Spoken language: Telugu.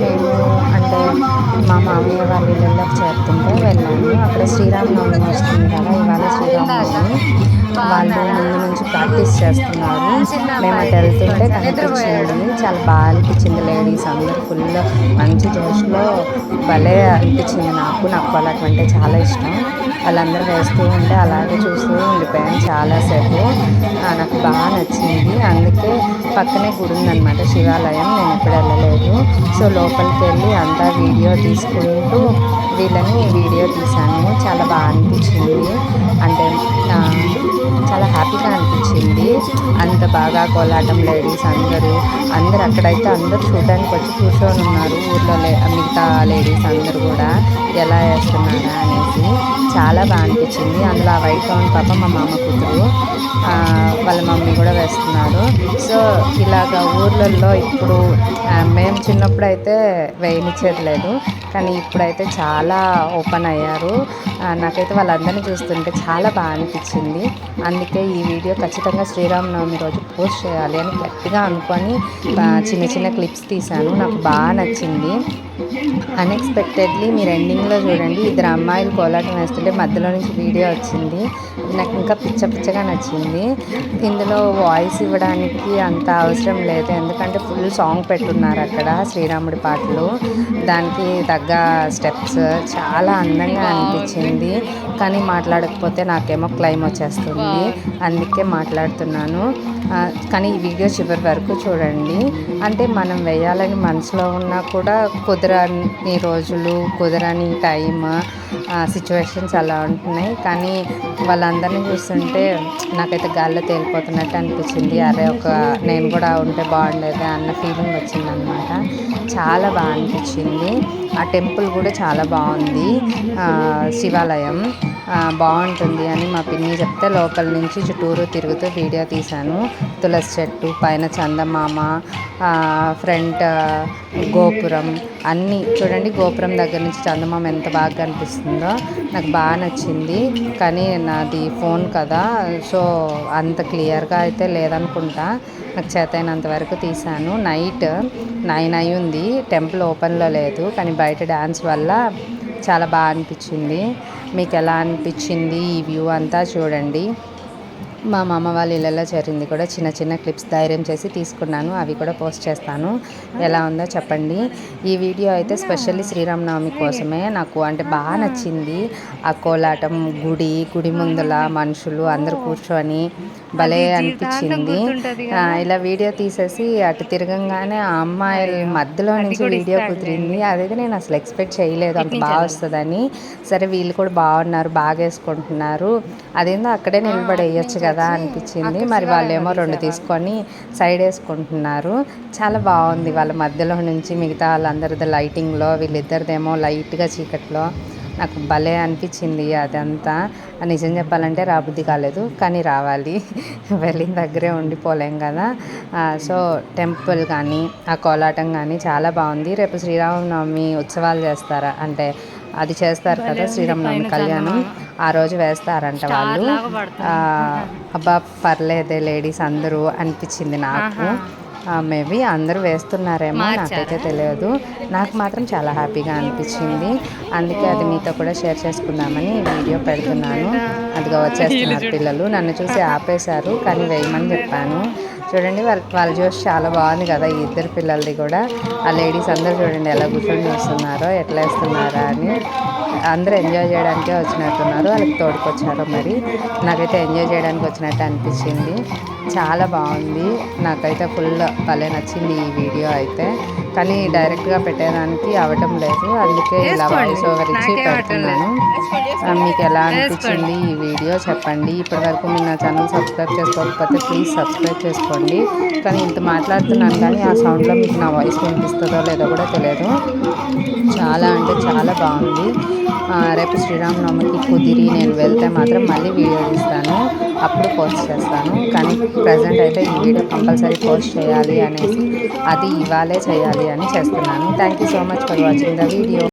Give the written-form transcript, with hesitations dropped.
మేము అంటే మా మామయ్య వాళ్ళ ఇళ్ళలోకి చేరుతుంటే వెళ్ళాను. అక్కడ శ్రీరామనవమి వస్తుంది కదా, ఇవాళ శ్రీరామనవమి. వాళ్ళు ముందు నుంచి ప్రాక్టీస్ చేస్తున్నారు. మేము అటు వెళ్తుంటే కనిపించింది, చాలా బాగా అనిపించింది. లేడీస్ అందరూ ఫుల్ మంచి జోష్లో భలే అనిపించింది. నాకు కోలాటం అంటే చాలా ఇష్టం. వాళ్ళందరూ వేస్తూ ఉంటే అలాగే చూస్తూ ఉండిపోయాను చాలాసేపు. నాకు బాగా నచ్చింది. అందుకే పక్కనే గుడి ఉందన్నమాట, శివాలయం. నేను ఎప్పుడు వెళ్ళలేదు. సో లోపలికి వెళ్ళి అంతా వీడియో తీసుకుంటూ వీళ్ళని వీడియో తీశాను. చాలా బాగా అనిపించింది. అంటే చాలా హ్యాపీగా అనిపించింది. అంత బాగా కోలాటం లేడీస్ అందరూ అక్కడైతే అందరూ చూడడానికి వచ్చి కూర్చొని ఉన్నారు. ఊర్లో మిగతా లేడీస్ అందరూ కూడా ఎలా వేస్తున్నారా అనేసి చాలా బాగా అనిపించింది. అందులో ఆ వైట్ గౌన్ పాప మా మామ కూతురు, వాళ్ళ మమ్మీ కూడా వేస్తున్నారు. సో ఇలాగ ఊర్లలో ఇప్పుడు మేము చిన్నప్పుడు అయితే వేయనిచ్చేది లేదు, కానీ ఇప్పుడైతే చాలా ఓపెన్ అయ్యారు. నాకైతే వాళ్ళందరినీ చూస్తుంటే చాలా బాగా అనిపించింది. అందుకే ఈ వీడియో ఖచ్చితంగా శ్రీరామనవమి రోజు పోస్ట్ చేయాలి అని గట్టిగా అనుకొని చిన్న చిన్న క్లిప్స్ తీశాను. నాకు బాగా నచ్చింది. అన్ఎక్స్పెక్టెడ్లీ మీరు ఎండింగ్లో చూడండి, ఇద్దరు అమ్మాయిలు కోలాటం వేస్తుంటే మధ్యలో నుంచి వీడియో వచ్చింది. నాకు ఇంకా పిచ్చగా నచ్చింది. ఇందులో వాయిస్ ఇవ్వడానికి అంత అవసరం లేదు, ఎందుకంటే ఫుల్ సాంగ్ పెట్టున్నారు అక్కడ, శ్రీరాముడి పాటలు. దానికి తగ్గ స్టెప్స్ చాలా అందంగా అనిపించింది. కానీ మాట్లాడకపోతే నాకేమో క్లైమ్ వచ్చేస్తుంది, అందుకే మాట్లాడుతున్నాను. కానీ ఈ వీడియో చివరి వరకు చూడండి. అంటే మనం వేయాలని మనసులో ఉన్నా కూడా కుదరని రోజులు, కుదరని టైం, సిచ్యువేషన్స్ అలా ఉంటున్నాయి. కానీ వాళ్ళందరినీ చూస్తుంటే నాకైతే గాల్లో తేలిపోతున్నట్టు అనిపించింది. అరే నేను కూడా ఉంటే బాగుండేది అన్న ఫీలింగ్ వచ్చిందనమాట. చాలా బాగా అనిపించింది. ఆ టెంపుల్ కూడా చాలా బాగుంది. శివాలయం బాగుంటుంది అని మా పిన్ని చెప్తే లోపల నుంచి చుట్టూరు తిరుగుతూ వీడియో తీశాను. తులసి చెట్టు పైన చందమామ, ఫ్రంట్ గోపురం అన్నీ చూడండి. గోపురం దగ్గర నుంచి చందమామ ఎంత బాగా కనిపిస్తుందో నాకు బాగా నచ్చింది. కానీ నాది ఫోన్ కదా, సో అంత క్లియర్గా అయితే లేదనుకుంటా. నాకు చేతైనంత వరకు తీశాను. నైట్ 9 అయ్యింది. టెంపుల్ ఓపెన్లో లేదు, కానీ బయట డ్యాన్స్ వల్ల చాలా బాగా అనిపించింది. మీకు ఎలా అనిపించింది ఈ వ్యూ అంతా చూడండి. మా మామ వాళ్ళ ఇళ్ళలో జరిగింది కూడా చిన్న చిన్న క్లిప్స్ ధైర్యం చేసి తీసుకున్నాను. అవి కూడా పోస్ట్ చేస్తాను. ఎలా ఉందో చెప్పండి. ఈ వీడియో అయితే స్పెషల్లీ శ్రీరామనవమి కోసమే. నాకు అంటే బాగా నచ్చింది. ఆ కోలాటం, గుడి ముందల మనుషులు అందరూ కూర్చొని భలే అనిపించింది. ఇలా వీడియో తీసేసి అటు తిరగంగానే ఆ అమ్మాయిల మధ్యలో నుంచి వీడియో కుదిరింది. అదైతే నేను అసలు ఎక్స్పెక్ట్ చేయలేదు అంత బాగా వస్తుందని. సరే వీళ్ళు కూడా బాగున్నారు, బాగా వేసుకుంటున్నారు, అదేందో అక్కడే నిలబడి వేయచ్చు కదా అనిపించింది. మరి వాళ్ళేమో 2 తీసుకొని సైడ్ వేసుకుంటున్నారు. చాలా బాగుంది. వాళ్ళ మధ్యలో నుంచి మిగతా వాళ్ళందరిది లైటింగ్లో, వీళ్ళిద్దరిదేమో లైట్గా చీకట్లో. నాకు భలే అనిపించింది అదంతా. నిజం చెప్పాలంటే రాబుద్ధి కాలేదు, కానీ రావాలి. వెళ్ళిన దగ్గరే ఉండిపోలేం కదా. సో టెంపుల్ కానీ ఆ కోలాటం కానీ చాలా బాగుంది. రేపు శ్రీరామనవమి ఉత్సవాలు చేస్తారా అంటే అది చేస్తారు కదా, శ్రీరామనవమి కళ్యాణం ఆ రోజు వేస్తారంట వాళ్ళు. అబ్బా పర్లేదే లేడీస్ అందరూ అనిపించింది నాకు. మేబీ అందరూ వేస్తున్నారేమో, నాకైతే తెలియదు. నాకు మాత్రం చాలా హ్యాపీగా అనిపించింది. అందుకే అది మీతో కూడా షేర్ చేసుకుందామని వీడియో పెడుతున్నాను. అదిగా వచ్చేస్తున్నారు పిల్లలు. నన్ను చూసి ఆపేశారు, కానీ వేయమని చెప్పాను. చూడండి వాళ్ళ చూసి చాలా బాగుంది కదా ఈ ఇద్దరు పిల్లలది కూడా. ఆ లేడీస్ అందరూ చూడండి ఎలా కూర్చొని చూస్తున్నారో, ఎట్లా వేస్తున్నారా అని. అందరూ ఎంజాయ్ చేయడానికే వచ్చినట్టున్నారు, వాళ్ళకి తోడుకొచ్చారో మరి. నాకైతే ఎంజాయ్ చేయడానికి వచ్చినట్టు అనిపించింది. చాలా బాగుంది. నాకైతే ఫుల్ భలే నచ్చింది ఈ వీడియో అయితే. కానీ డైరెక్ట్గా పెట్టేదానికి అవ్వటం లేదు, అందుకే ఇలా వాయిస్ ఓవర్ ఇచ్చి పెడుతున్నాను. మీకు ఎలా అనిపించింది ఈ వీడియో చెప్పండి. ఇప్పటివరకు మీరు నా ఛానల్ సబ్స్క్రైబ్ చేసుకోకపోతే ప్లీజ్ సబ్స్క్రైబ్ చేసుకోండి. కానీ ఇంత మాట్లాడుతున్నాను కానీ ఆ సౌండ్లో మీకు నా వాయిస్ వినిపిస్తుందో లేదో కూడా తెలియదు. చాలా అంటే చాలా బాగుంది. రేపు శ్రీరామనవమికి కుదిరి నేను వెళ్తే మాత్రం మళ్ళీ వీడియో తీస్తాను, అప్పుడు పోస్ట్ చేస్తాను. కానీ ప్రజెంట్ అయితే ఈ వీడియో కంపల్సరీ పోస్ట్ చేయాలి అనేసి, అది ఇవాళే చేయాలి అని చేస్తున్నాను. Thank you so much for watching the video.